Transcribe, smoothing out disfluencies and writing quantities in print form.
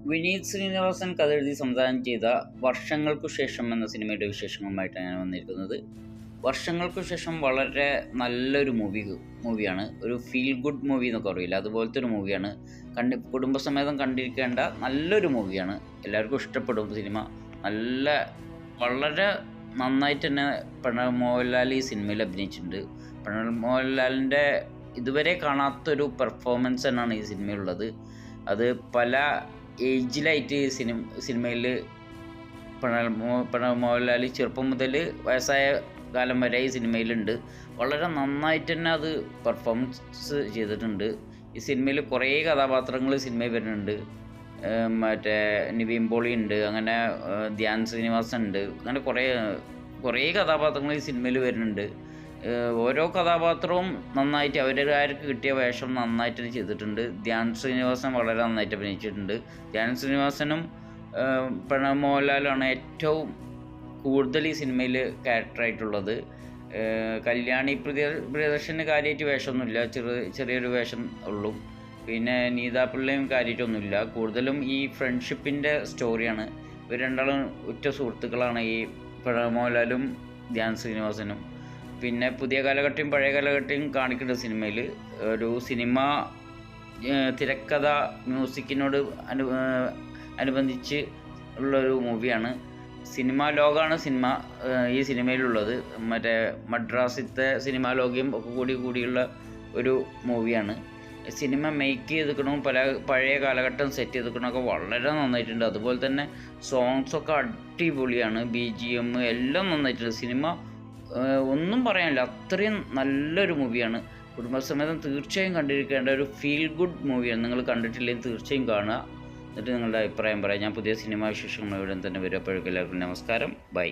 വിനീത് ശ്രീനിവാസൻ കഥ എഴുതി സംവിധാനം ചെയ്ത വർഷങ്ങൾക്കു ശേഷം എന്ന സിനിമയുടെ വിശേഷങ്ങളുമായിട്ടാണ് ഞാൻ വന്നിരിക്കുന്നത്. വർഷങ്ങൾക്കു ശേഷം വളരെ നല്ലൊരു മൂവിയാണ്. ഒരു ഫീൽ ഗുഡ് മൂവി എന്നൊക്കെ പറയില്ല, അതുപോലത്തെ ഒരു മൂവിയാണ്. കുടുംബസമേതം കണ്ടിരിക്കേണ്ട നല്ലൊരു മൂവിയാണ്. എല്ലാവർക്കും ഇഷ്ടപ്പെടും സിനിമ. വളരെ നന്നായിട്ട് തന്നെ പ്രണവ് മോഹൻലാൽ ഈ സിനിമയിൽ അഭിനയിച്ചിട്ടുണ്ട്. പ്രണവ് മോഹൻലാലിൻ്റെ ഇതുവരെ കാണാത്തൊരു പെർഫോമൻസ് തന്നെയാണ് ഈ സിനിമയിലുള്ളത്. അത് പല ഏജിലായിട്ട് സിനിമയിൽ പ്രണവ് മോഹൻലാൽ ചെറുപ്പം മുതൽ വയസ്സായ കാലം വരെ ഈ സിനിമയിലുണ്ട്. വളരെ നന്നായിട്ട് തന്നെ അത് പെർഫോമൻസ് ചെയ്തിട്ടുണ്ട്. ഈ സിനിമയിൽ കുറേ കഥാപാത്രങ്ങൾ സിനിമയിൽ വരുന്നുണ്ട്. മറ്റേ നിവിൻ പോളി ഉണ്ട്, അങ്ങനെ ധ്യാൻ ശ്രീനിവാസൻ ഉണ്ട്, അങ്ങനെ കുറേ കഥാപാത്രങ്ങൾ ഈ സിനിമയിൽ വരുന്നുണ്ട്. ഓരോ കഥാപാത്രവും നന്നായിട്ട് അവരുകാർക്ക് കിട്ടിയ വേഷം നന്നായിട്ട് ചെയ്തിട്ടുണ്ട്. ധ്യാൻ ശ്രീനിവാസൻ വളരെ നന്നായിട്ട് അഭിനയിച്ചിട്ടുണ്ട്. ധ്യാൻ ശ്രീനിവാസനും പ്രണവ് മോഹൻലാലുമാണ് ഏറ്റവും കൂടുതൽ ഈ സിനിമയിൽ ക്യാരക്ടറായിട്ടുള്ളത്. കല്യാണി പ്രിയദർശന് കാര്യമായിട്ട് വേഷമൊന്നുമില്ല, ചെറിയൊരു വേഷം ഉള്ളൂ. പിന്നെ നീതാ പിള്ളയും കാര്യമായിട്ടൊന്നുമില്ല. കൂടുതലും ഈ ഫ്രണ്ട്ഷിപ്പിൻ്റെ സ്റ്റോറിയാണ്. ഇവർ രണ്ടാളും ഉറ്റ സുഹൃത്തുക്കളാണ്, ഈ പ്രണവ് മോഹൻലാലും ധ്യാൻ ശ്രീനിവാസനും. പിന്നെ പുതിയ കാലഘട്ടവും പഴയ കാലഘട്ടവും കാണിക്കുന്ന സിനിമയിൽ ഒരു സിനിമ തിരക്കഥ മ്യൂസിക്കിനോട് അനുബന്ധിച്ച് ഉള്ളൊരു മൂവിയാണ്. സിനിമാ ലോകമാണ് ഈ സിനിമയിലുള്ളത്. മറ്റേ മദ്രാസിലത്തെ സിനിമാ ലോകം ഒക്കെ കൂടിയുള്ള ഒരു മൂവിയാണ്. സിനിമ മേക്ക് ചെയ്തിരിക്കണവും പഴയ കാലഘട്ടം സെറ്റ് ചെയ്തിരിക്കണമൊക്കെ വളരെ നന്നായിട്ടുണ്ട്. അതുപോലെ തന്നെ സോങ്സൊക്കെ അടിപൊളിയാണ്. BGM എല്ലാം നന്നായിട്ടുണ്ട്. സിനിമ ഒന്നും പറയാനില്ല, അത്രയും നല്ലൊരു മൂവിയാണ്. കുടുംബസമേതം തീർച്ചയായും കണ്ടിരിക്കേണ്ട ഒരു ഫീൽ ഗുഡ് മൂവിയാണ്. നിങ്ങൾ കണ്ടിട്ടില്ലെങ്കിൽ തീർച്ചയായും കാണുക, എന്നിട്ട് നിങ്ങളുടെ അഭിപ്രായം പറയാം. ഞാൻ പുതിയ സിനിമാ വിശേഷങ്ങൾ ഇവിടെ തന്നെ വരും. അപ്പോഴേക്കും എല്ലാവർക്കും നമസ്കാരം, ബൈ.